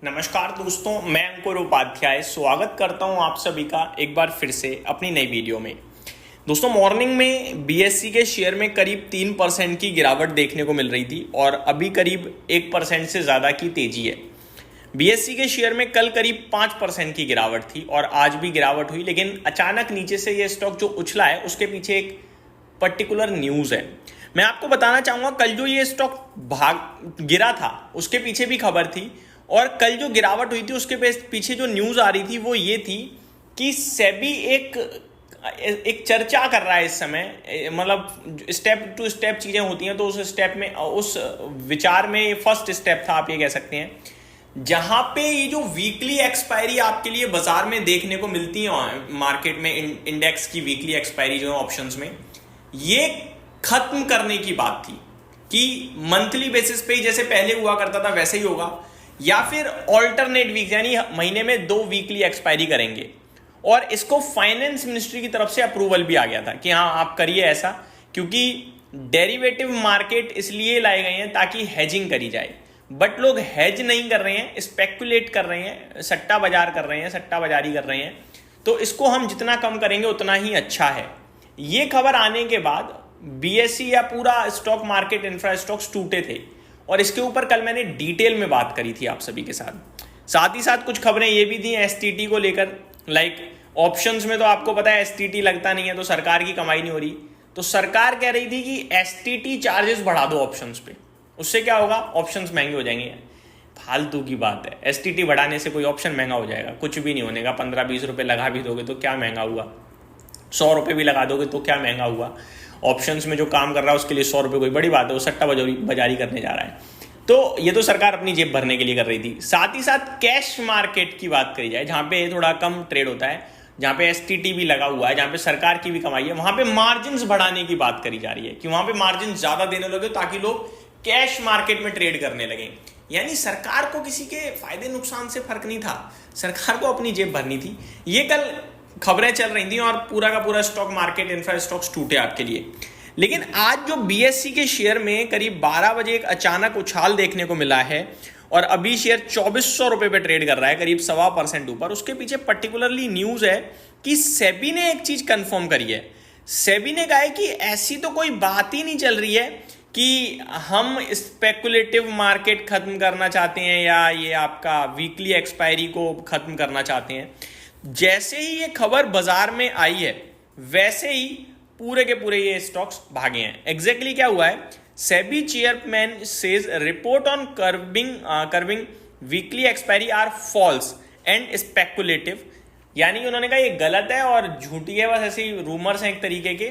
नमस्कार दोस्तों, मैं अंकुर उपाध्याय स्वागत करता हूं आप सभी का एक बार फिर से अपनी नई वीडियो में। दोस्तों, मॉर्निंग में बीएसई के शेयर में करीब 3% की गिरावट देखने को मिल रही थी और अभी करीब 1% से ज़्यादा की तेजी है। बीएसई के शेयर में कल करीब 5% की गिरावट थी और आज भी गिरावट हुई, लेकिन अचानक नीचे से ये स्टॉक जो उछला है उसके पीछे एक पर्टिकुलर न्यूज़ है। मैं आपको बताना चाहूँगा, कल जो ये स्टॉक गिरा था उसके पीछे भी खबर थी और कल जो गिरावट हुई थी उसके पीछे जो न्यूज़ आ रही थी वो ये थी कि सेबी एक चर्चा कर रहा है इस समय। मतलब स्टेप टू स्टेप चीज़ें होती हैं, तो उस स्टेप में, उस विचार में फर्स्ट स्टेप था, आप ये कह सकते हैं, जहां पे ये जो वीकली एक्सपायरी आपके लिए बाजार में देखने को मिलती है मार्केट में, इंडेक्स की वीकली एक्सपायरी जो है ऑप्शंस में, ये खत्म करने की बात थी कि मंथली बेसिस पे जैसे पहले हुआ करता था वैसे ही होगा, या फिर ऑल्टरनेट वीक यानी महीने में 2 वीकली एक्सपायरी करेंगे। और इसको फाइनेंस मिनिस्ट्री की तरफ से अप्रूवल भी आ गया था कि हाँ, आप करिए ऐसा, क्योंकि डेरिवेटिव मार्केट इसलिए लाए गए हैं ताकि हेजिंग करी जाए। बट लोग हेज नहीं कर रहे हैं, स्पेकुलेट कर रहे हैं, सट्टा बाजार कर रहे हैं, सट्टा बाजारी कर रहे हैं। तो इसको हम जितना कम करेंगे उतना ही अच्छा है। ये खबर आने के बाद बीएसई या पूरा स्टॉक मार्केट, इंफ्रा स्टॉक्स टूटे थे और इसके ऊपर कल मैंने डिटेल में बात करी थी आप सभी के साथ ही साथ कुछ खबरें ये भी थी एसटीटी को लेकर। लाइक ऑप्शंस में तो आपको पता है एसटीटी लगता नहीं है तो सरकार की कमाई नहीं हो रही, तो सरकार कह रही थी कि एसटीटी चार्जेस बढ़ा दो ऑप्शंस पे, उससे क्या होगा, ऑप्शंस महंगे हो जाएंगे। फालतू की बात है, एसटीटी बढ़ाने से कोई ऑप्शन महंगा हो जाएगा? कुछ भी नहीं होने का। 15-20 रुपए लगा भी दोगे तो क्या महंगा हुआ, 100 रुपए भी लगा दोगे तो क्या महंगा हुआ। ऑप्शंस में जो काम कर रहा है उसके लिए 100 रुपए कोई बड़ी बात है, वो सट्टा बाजारी करने जा रहा है। तो ये तो सरकार अपनी जेब भरने के लिए कर रही थी। साथ ही साथ कैश मार्केट की बात करी जाए, जहां पे थोड़ा कम ट्रेड होता है, जहां पे एसटीटी भी लगा हुआ है, जहां पे सरकार की भी कमाई है, वहां पे मार्जिन बढ़ाने की बात करी जा रही है कि वहां पे मार्जिन ज्यादा देने लगे ताकि लोग कैश मार्केट में ट्रेड करने लगे। यानी सरकार को किसी के फायदे नुकसान से फर्क नहीं था, सरकार को अपनी जेब भरनी थी। ये कल खबरें चल रही थी और पूरा का पूरा स्टॉक मार्केट, इंफ्रा स्टॉक्स टूटे आपके लिए। लेकिन आज जो बीएसई के शेयर में करीब 12 बजे एक अचानक उछाल देखने को मिला है और अभी शेयर 2400 रुपए पे ट्रेड कर रहा है, करीब 1.25% ऊपर। उसके पीछे पर्टिकुलरली न्यूज है कि सेबी ने एक चीज कंफर्म करी है। सेबी ने कहा है कि ऐसी तो कोई बात ही नहीं चल रही है कि हम स्पेकुलेटिव मार्केट खत्म करना चाहते हैं या ये आपका वीकली एक्सपायरी को खत्म करना चाहते हैं। जैसे ही ये खबर बाजार में आई है वैसे ही पूरे के पूरे ये स्टॉक्स भागे हैं। एग्जैक्टली क्या हुआ है, SEBI chairman says report on curbing weekly expiry are false and speculative. यानी उन्होंने कहा ये गलत है और झूठी है, बस ऐसे ही रूमर्स हैं एक तरीके के।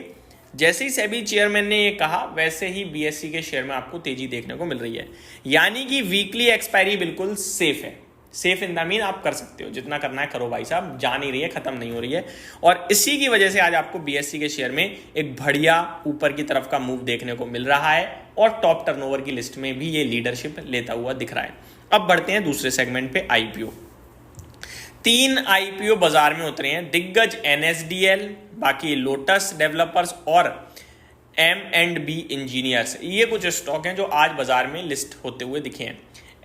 जैसे ही सेबी चेयरमैन ने ये कहा वैसे ही बीएसई के शेयर में आपको तेजी देखने को मिल रही है। यानी कि वीकली एक्सपायरी बिल्कुल सेफ है। सेफ इन द मीन आप कर सकते हो, जितना करना है करो भाई साहब, जा नहीं रही है, खत्म नहीं हो रही है। और इसी की वजह से आज आपको बीएसई के शेयर में एक बढ़िया ऊपर की तरफ का मूव देखने को मिल रहा है और टॉप टर्नओवर की लिस्ट में भी ये लीडरशिप लेता हुआ दिख रहा है। अब बढ़ते हैं दूसरे सेगमेंट पे, आईपीओ। 3 आईपीओ बाजार में उतरे हैं, दिग्गज एनएसडीएल, बाकी लोटस डेवलपर्स और M&B इंजीनियर्स। ये कुछ स्टॉक हैं जो आज बाजार में लिस्ट होते हुए दिखे हैं।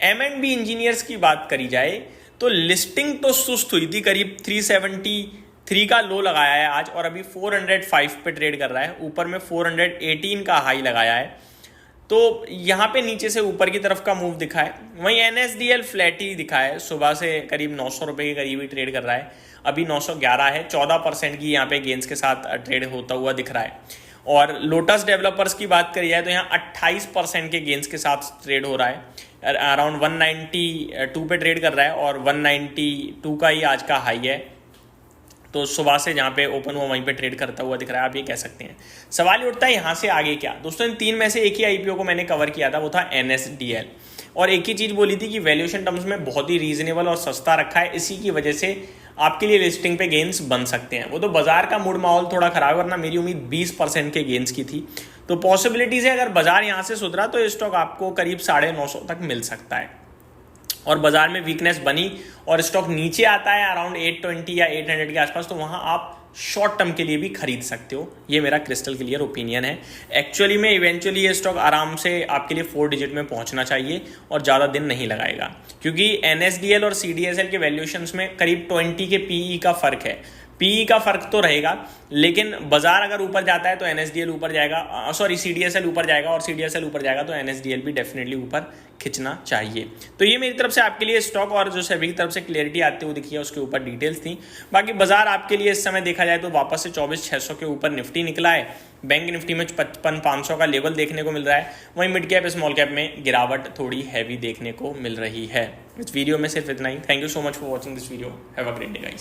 M&B इंजीनियर्स की बात करी जाए तो लिस्टिंग तो सुस्त हुई थी, करीब 373 का लो लगाया है आज और अभी 405 पे ट्रेड कर रहा है। ऊपर में 418 का हाई लगाया है, तो यहाँ पे नीचे से ऊपर की तरफ का मूव दिखा है। वहीं एनएसडीएल फ्लैट ही दिखा है, सुबह से करीब 900 रुपये के करीब ही ट्रेड कर रहा है, अभी 911 है। 14% की यहाँ पे गेंस के साथ ट्रेड होता हुआ दिख रहा है। और लोटस डेवलपर्स की बात करी जाए तो यहाँ 28% के गेंस के साथ ट्रेड हो रहा है, अराउंड 192 पे ट्रेड कर रहा है और 192 का ही आज का हाई है। तो सुबह से जहाँ पे ओपन हुआ वहीं पे ट्रेड करता हुआ दिख रहा है, आप ये कह सकते हैं। सवाल ये उठता है यहाँ से आगे क्या। दोस्तों, इन 3 में से एक ही आईपीओ को मैंने कवर किया था, वो था एनएसडीएल, और एक ही चीज़ बोली थी कि वैल्यूएशन टर्म्स में बहुत ही रीजनेबल और सस्ता रखा है, इसी की वजह से आपके लिए लिस्टिंग पे गेंस बन सकते हैं। वो तो बाजार का मूड माहौल थोड़ा खराब है, वरना मेरी उम्मीद 20% के गेंस की थी। तो पॉसिबिलिटीज है अगर बाजार यहाँ से सुधरा तो स्टॉक आपको करीब 950 तक मिल सकता है। और बाजार में वीकनेस बनी और स्टॉक नीचे आता है अराउंड 820 या 800 के आसपास, तो वहां आप शॉर्ट टर्म के लिए भी खरीद सकते हो। ये मेरा क्रिस्टल क्लियर ओपिनियन है। एक्चुअली में इवेंचुअली ये स्टॉक आराम से आपके लिए 4 डिजिट में पहुंचना चाहिए और ज़्यादा दिन नहीं लगाएगा, क्योंकि NSDL और CDSL के वैल्यूएशंस में करीब 20 के PE का फर्क है। पीई का फर्क तो रहेगा, लेकिन बाजार अगर ऊपर जाता है तो NSDL ऊपर जाएगा, सॉरी CDSL ऊपर जाएगा, और CDSL ऊपर जाएगा तो NSDL भी डेफिनेटली ऊपर खिंचना चाहिए। तो ये मेरी तरफ से आपके लिए स्टॉक और जो सेबी की तरफ से क्लियरिटी आती हुई दिखी है उसके ऊपर डिटेल्स थी। बाकी बाजार आपके लिए इस समय देखा जाए तो वापस से 24,600 के ऊपर निफ्टी निकला है। बैंक निफ्टी में 55,500 का लेवल देखने को मिल रहा है। वहीं मिड कैप स्मॉल कैप में गिरावट थोड़ी हैवी देखने को मिल रही है। इस वीडियो में सिर्फ इतना ही। Thank you so much for watching this video. Have a great day guys.